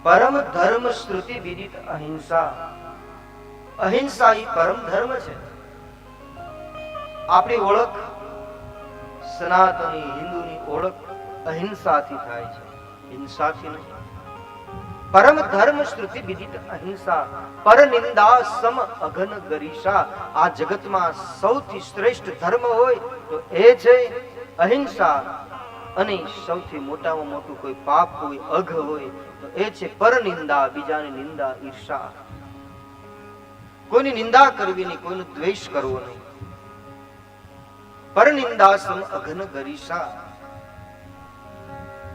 પરમ ધર્મ શ્રુતિ વિદિત અહિંસા. અહિંસા એ પરમ ધર્મ છે. આપણી ઓળખ, સનાતની હિન્દુની ઓળખ અહિંસાથી થાય છે, હિંસાથી નહીં. પરમ ધર્મ શ્રુતિ વિદિત અહિંસા, પર નિંદા સમ અઘન ગરીષા. આ જગતમાં સૌથી શ્રેષ્ઠ ધર્મ હોય તો એ છે અહિંસા. અને સૌથી મોટામાં મોટું કોઈ પાપ હોય, અઘ હોય તો એ છે પર નિંદા, બીજાની નિંદા, ઈર્ષા. કોઈની નિંદા કરવી નહીં, કોઈનો દ્વેષ કરવો નહીં. પર નિંદા સમ અઘન ગરીષા.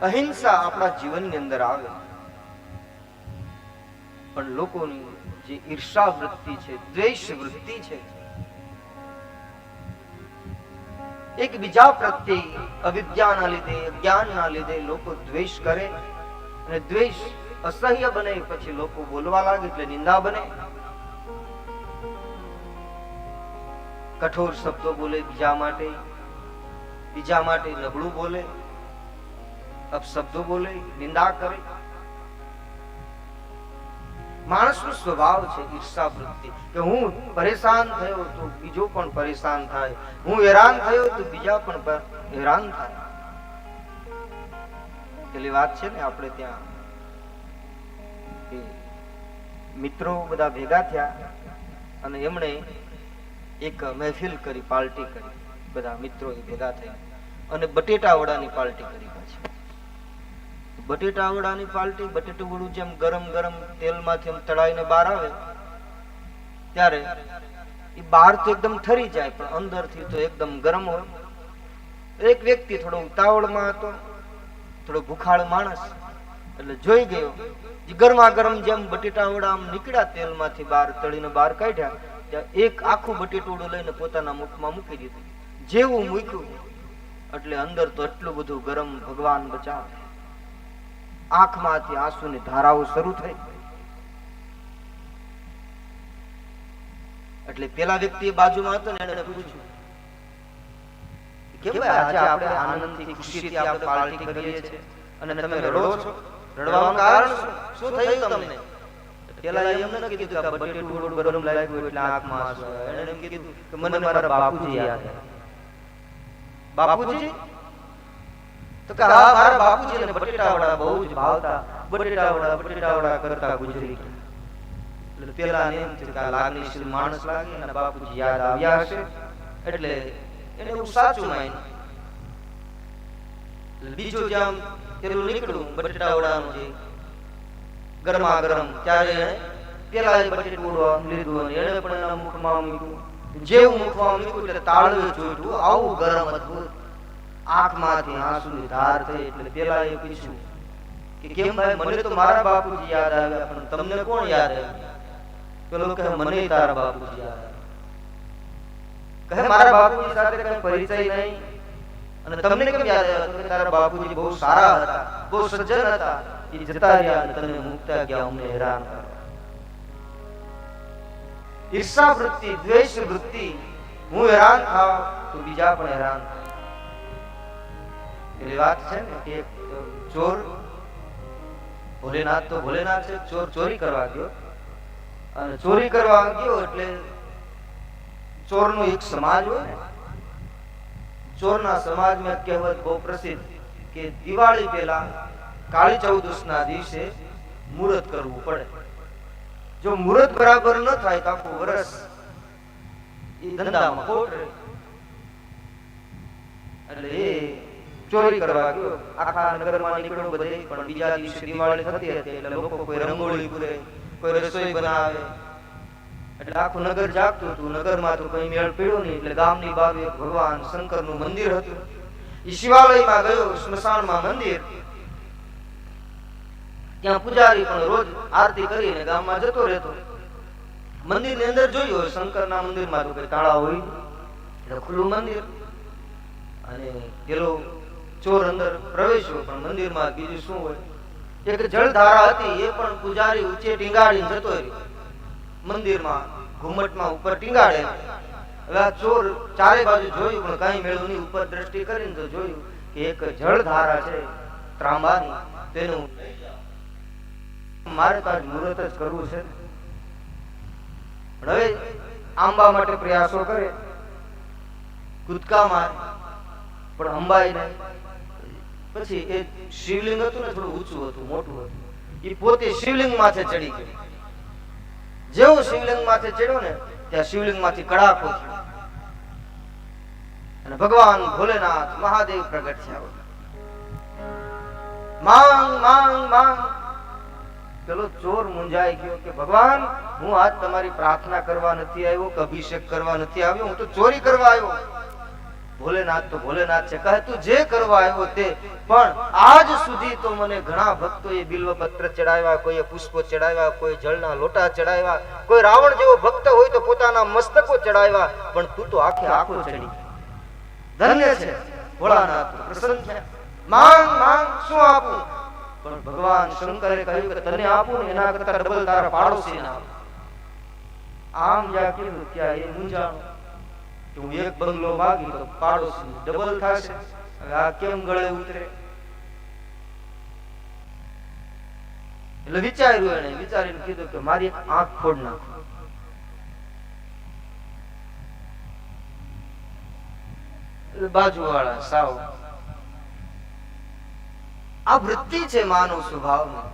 અહિંસા આપણા જીવનની અંદર આવે, પણ લોકોની જે ઈર્ષા વૃત્તિ છે, દ્વેષ વૃત્તિ છે, એકબીજા પ્રત્યે અવિદ્યાના લીધે, અજ્ઞાનના લીધે લોકો દ્વેષ કરે, અને દ્વેષ અસહ્ય બને પછી લોકો બોલવા લાગે એટલે નિંદા બને. કઠોર શબ્દો બોલે બીજા માટે, બીજા માટે નબળું બોલે, અપશબ્દો બોલે, નિંદા કરે. માણસનો સ્વભાવ છે ઈર્ષા વૃત્તિ, કે હું પરેશાન થયો તો બીજો પણ પરેશાન થાય, હું હેરાન થયો તો બીજા પણ હેરાન થાય. પેલી વાત છે ને, આપણે ત્યાં મિત્રો બધા ભેગા થયા અને એમણે એક મહેફિલ કરી, પાર્ટી કરી. બધા મિત્રો ભેગા થયા અને બટેટા વડાની પાર્ટી કરી. પાછી બટેટા વડાની પાર્ટી, બટેટું વડું જેમ ગરમ ગરમ તેલમાંથી એમ તળાઈને બહાર આવે ત્યારે એ બહાર તો એકદમ ઠરી જાય, પણ અંદરથી તો એકદમ ગરમ હોય. એક વ્યક્તિ થોડો ઉતાવળમાં હતો, થોડો ભૂખાળ માણસ, એટલે જોઈ ગયો ગરમા ગરમ જેમ બટેટા વડા આમ નીકળ્યા તેલમાંથી બહાર, તળીને બહાર કાઢ્યા, ત્યાં એક આખું બટેટું લઈને પોતાના મુખમાં મૂકી દીધું. જેવું મૂક્યું એટલે અંદર તો એટલું બધું ગરમ, ભગવાન બચાવે, આંખમાંથી આંસુની ધારાઓ શરૂ થઈ. એટલે પેલા વ્યક્તિ બાજુમાં હતો ને, એને પૂછ્યું કે ભાઈ આજે આપણે આનંદથી, ખુશીથી આપણે પાર્ટી કરીએ છીએ અને તમે રડો છો, રડવાનું કારણ શું થયું તમને? પેલા એમ ન કીધું કે બટેટું ગરમ લાગ્યું એટલે આંખમાં આંસુ આવ્યા. એને એમ કીધું કે મને મારા બાપુજી યાદ આવ્યા. બાપુજી? તો કે હા, મારા બાપુજીને બટેટા વડા બહુ જ ભાવતા, બટેટા વડા કરતા ગુજરી ગયા. એટલે પેલા ને એમ થયું કે આ લાગણીશીલ માણસ લાગે અને બાપુજી યાદ આવ્યા હશે, એટલે એને એવું સાચું માન્યું. બીજું જેમ પેલું નીકળ્યું બટેટા વડાનું જે ગરમા ગરમ, ત્યારે એને પેલા બટેટું લીધું અને એને પણ એના મુખમાં મૂક્યું. જેવું મુખમાં મૂક્યું એટલે તાળવે જોયું, આવું ગરમ અદભુત, આંખમાંથી આંસુની ધાર થઈ. એટલે પેલા એ પૂછ્યું કે કેમ ભાઈ, મને તો મારા બાપુજી યાદ આવ્યા, પણ તમને કોણ યાદ આવ્યું? પેલો કહે મને તારા બાપુજી યાદ આવ્યા. કહે મારા બાપુજી સાથે કઈ પરિચય નહીં અને તમને કેમ યાદ આવ્યા? તારા બાપુજી બહુ સારા હતા, બહુ સજ્જન હતા, એ જતા રહ્યા અને તને મુકતા ગયા, અમને હેરાન કર્યા. ઈર્ષા વૃત્તિ, દ્વેષ વૃત્તિ, હું હેરાન થાવ તો બીજા પણ હેરાન થાય. એ વાત છે ને કે ચોર, ભોલેનાથ તો ભોલેનાથ છે, ચોર ચોરી કરવા ગયો અને ચોરી કરવા ગયો એટલે ચોરનો એક સમાજ હોય ને, ચોરના સમાજમાં કહેવત બહુ પ્રસિદ્ધ કે દિવાળી પહેલા કાળી ચૌદશ ના દિવસે મુહૂર્ત કરવું પડે. જો મુહૂર્ત બરાબર ન થાય તો આખું વર્ષ એ ધંધામાં ખોટ રહે. એટલે એ ચોરી કરવા ગયો, આખા નગરમાં નીકળ્યો બધે, પણ બીજા દિવસે દિવાળી થતી હતી એટલે લોકો કોઈ રંગોળી પૂરે, કોઈ રસોઈ બનાવે, એટલે આખું નગર જાગતું હતું. નગરમાં તો કઈ મેળ પડ્યો નહીં, એટલે ગામની બાજુ ભગવાન શંકરનું મંદિર હતું. એ શિવાલયમાં ગયો, સ્મશાનમાં મંદિર, ત્યાં પૂજારી પણ રોજ આરતી કરીને ગામમાં જતો રહેતો. મંદિરની અંદર જોયું શંકરના મંદિરમાં તો કઈ તાળા હોય એટલે ખુલ્લું મંદિર, અને પેલો ચોર અંદર પ્રવેશ્યો, પણ મંદિરમાં બીજું શું હોય, એક જળધારા હતી, એ પણ પૂજારી ઊંચે ટીંગાડીને જતો રહ્યો. મંદિરમાં ઘુમ્મટમાં ઉપર ટીંગાડે. હવે આ ચોર ચારે બાજુ જોયું પણ કઈ મેળવું નહીં. ઉપર દ્રષ્ટિ કરીને તો જોયું કે એક જળધારા છે ત્રાંબાની, તેનું મારે તો આજ મુહૂર્ત જ કરવું છે. પણ હવે આંબા માટે પ્રયાસો કરે, કૂદકા મારે, પણ અંબાઈ નહીં. પછી એ શિવલિંગ હતું ને, થોડું ઊંચું હતું, મોટું હતું. એ પોતે શિવલિંગ માથે ચડી ગયો. જેવો શિવલિંગ માથે ચડ્યો ને, ત્યાં શિવલિંગ માંથી કડાકો થયો અને ભગવાન ભોલેનાથ મહાદેવ પ્રગટ થયા. માંગ માંગ માંગ. પેલો ચોર મુંજાઈ ગયો કે ભગવાન, હું આજ તમારી પ્રાર્થના કરવા નથી આવ્યો કે અભિષેક કરવા નથી આવ્યો, હું તો ચોરી કરવા આવ્યો. ભોલેનાથ તો ભોલેનાથ છે, કહે તું જે કરવા આવ્યો તે, પણ આજ સુધી તો મને ઘણા ભક્તોએ બિલ્વપત્ર ચડાવ્યા, કોઈએ પુષ્પો ચડાવ્યા, કોઈ જળના લોટા ચડાવ્યા, કોઈ રાવણ જેવો ભક્ત હોય તો પોતાના મસ્તકો ચડાવ્યા, પણ તું તો આખે આખો ચડી. ધન્ય છે ભોળાનાથ, પ્રસન્ન થયા. માંગ માંગ, શું આપું? પણ ભગવાન શંકરે કહ્યું કે તને આપું ને એના કરતા ડબલ તારા પાડોશીને આપું. આમ જ્યાં કીધું ત્યાં એ મૂંઝાણું કે હું એક બંગલો માગી તો પાડોશી ડબલ થશે. હવે આ કેમ ગળે ઉતરે? એટલે વિચાર્યું, એને વિચારીને કીધું કે મારી એક આંખ ફોડ નાખો. બાજુવાળા સાવ, આ વૃત્તિ છે માનવ સ્વભાવની.